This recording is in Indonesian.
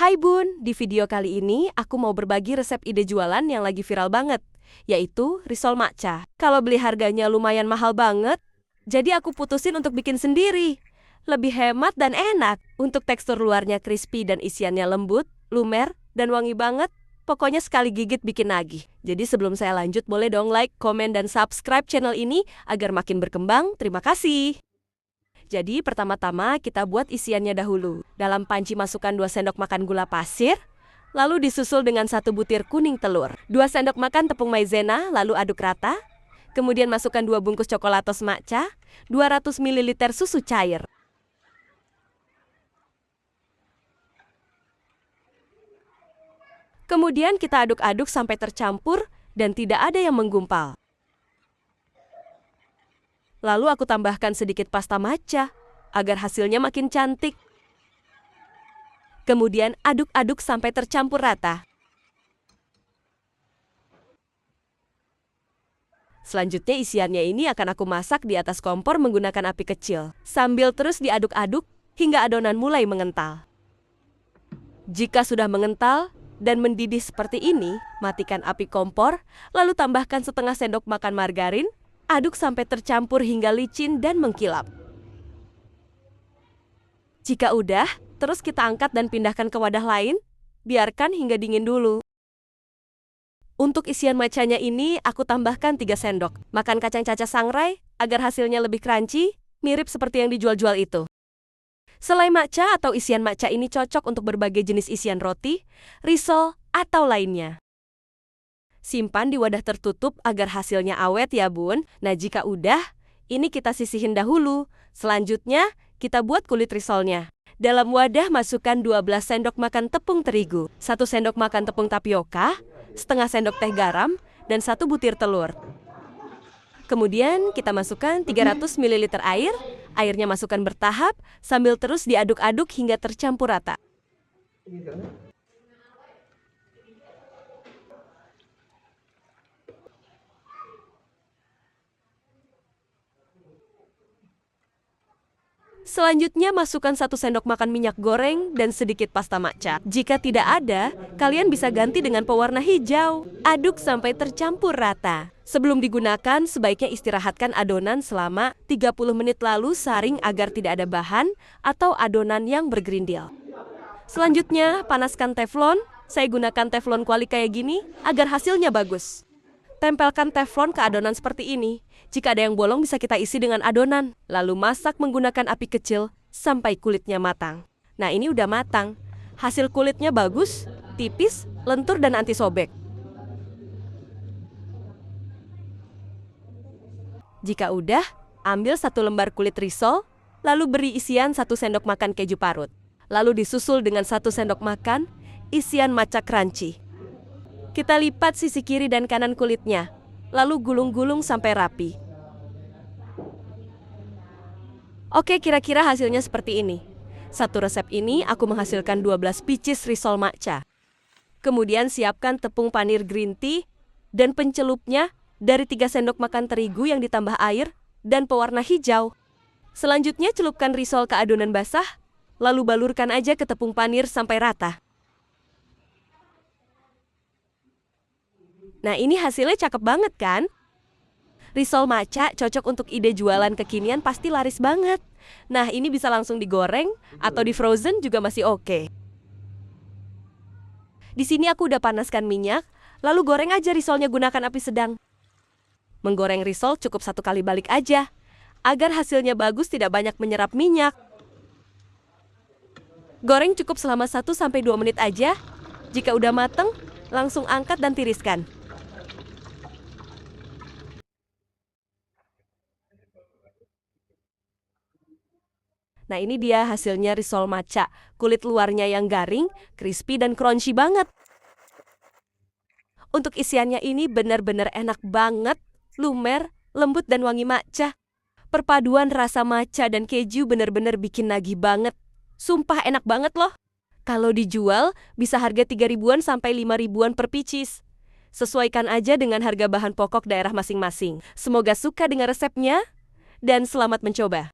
Hai Bun, di video kali ini aku mau berbagi resep ide jualan yang lagi viral banget, yaitu risol matcha. Kalau beli harganya lumayan mahal banget, jadi aku putusin untuk bikin sendiri. Lebih hemat dan enak. Untuk tekstur luarnya crispy dan isiannya lembut, lumer, dan wangi banget. Pokoknya sekali gigit bikin nagih. Jadi sebelum saya lanjut, boleh dong like, komen, dan subscribe channel ini agar makin berkembang. Terima kasih. Jadi pertama-tama kita buat isiannya dahulu. Dalam panci masukkan 2 sendok makan gula pasir, lalu disusul dengan 1 butir kuning telur. 2 sendok makan tepung maizena, lalu aduk rata. Kemudian masukkan 2 bungkus coklatos matcha, 200 ml susu cair. Kemudian kita aduk-aduk sampai tercampur dan tidak ada yang menggumpal. Lalu aku tambahkan sedikit pasta matcha, agar hasilnya makin cantik. Kemudian aduk-aduk sampai tercampur rata. Selanjutnya isiannya ini akan aku masak di atas kompor menggunakan api kecil, sambil terus diaduk-aduk hingga adonan mulai mengental. Jika sudah mengental dan mendidih seperti ini, matikan api kompor, lalu tambahkan setengah sendok makan margarin. Aduk sampai tercampur hingga licin dan mengkilap. Jika udah, terus kita angkat dan pindahkan ke wadah lain. Biarkan hingga dingin dulu. Untuk isian matchanya ini, aku tambahkan 3 sendok. Makan kacang caca sangrai agar hasilnya lebih crunchy, mirip seperti yang dijual-jual itu. Selai matcha atau isian matcha ini cocok untuk berbagai jenis isian roti, risol, atau lainnya. Simpan di wadah tertutup agar hasilnya awet ya Bun. Nah jika udah, ini kita sisihin dahulu. Selanjutnya, kita buat kulit risolnya. Dalam wadah masukkan 12 sendok makan tepung terigu, 1 sendok makan tepung tapioka, setengah sendok teh garam, dan 1 butir telur. Kemudian kita masukkan 300 ml air, airnya masukkan bertahap, sambil terus diaduk-aduk hingga tercampur rata. Selanjutnya masukkan 1 sendok makan minyak goreng dan sedikit pasta matcha. Jika tidak ada, kalian bisa ganti dengan pewarna hijau. Aduk sampai tercampur rata. Sebelum digunakan, sebaiknya istirahatkan adonan selama 30 menit lalu saring agar tidak ada bahan atau adonan yang bergerindil. Selanjutnya, panaskan teflon. Saya gunakan teflon kuali kayak gini agar hasilnya bagus. Tempelkan teflon ke adonan seperti ini. Jika ada yang bolong bisa kita isi dengan adonan. Lalu masak menggunakan api kecil sampai kulitnya matang. Nah ini udah matang. Hasil kulitnya bagus, tipis, lentur dan anti sobek. Jika udah, ambil 1 lembar kulit risol, lalu beri isian 1 sendok makan keju parut. Lalu disusul dengan 1 sendok makan isian matcha crunchy. Kita lipat sisi kiri dan kanan kulitnya, lalu gulung-gulung sampai rapi. Oke, kira-kira hasilnya seperti ini. Satu resep ini aku menghasilkan 12 pieces risol matcha. Kemudian siapkan tepung panir green tea dan pencelupnya dari 3 sendok makan terigu yang ditambah air dan pewarna hijau. Selanjutnya celupkan risol ke adonan basah, lalu balurkan aja ke tepung panir sampai rata. Nah ini hasilnya cakep banget kan? Risol matcha cocok untuk ide jualan kekinian pasti laris banget. Nah ini bisa langsung digoreng atau di frozen juga masih oke. Di sini aku udah panaskan minyak, lalu goreng aja risolnya gunakan api sedang. Menggoreng risol cukup 1 kali balik aja, agar hasilnya bagus tidak banyak menyerap minyak. Goreng cukup selama 1-2 menit aja. Jika udah mateng, langsung angkat dan tiriskan. Nah ini dia hasilnya risol matcha. Kulit luarnya yang garing, crispy dan crunchy banget. Untuk isiannya ini benar-benar enak banget, lumer, lembut dan wangi matcha. Perpaduan rasa matcha dan keju benar-benar bikin nagih banget. Sumpah enak banget loh. Kalau dijual bisa harga 3.000-an sampai 5.000-an per pieces. Sesuaikan aja dengan harga bahan pokok daerah masing-masing. Semoga suka dengan resepnya dan selamat mencoba.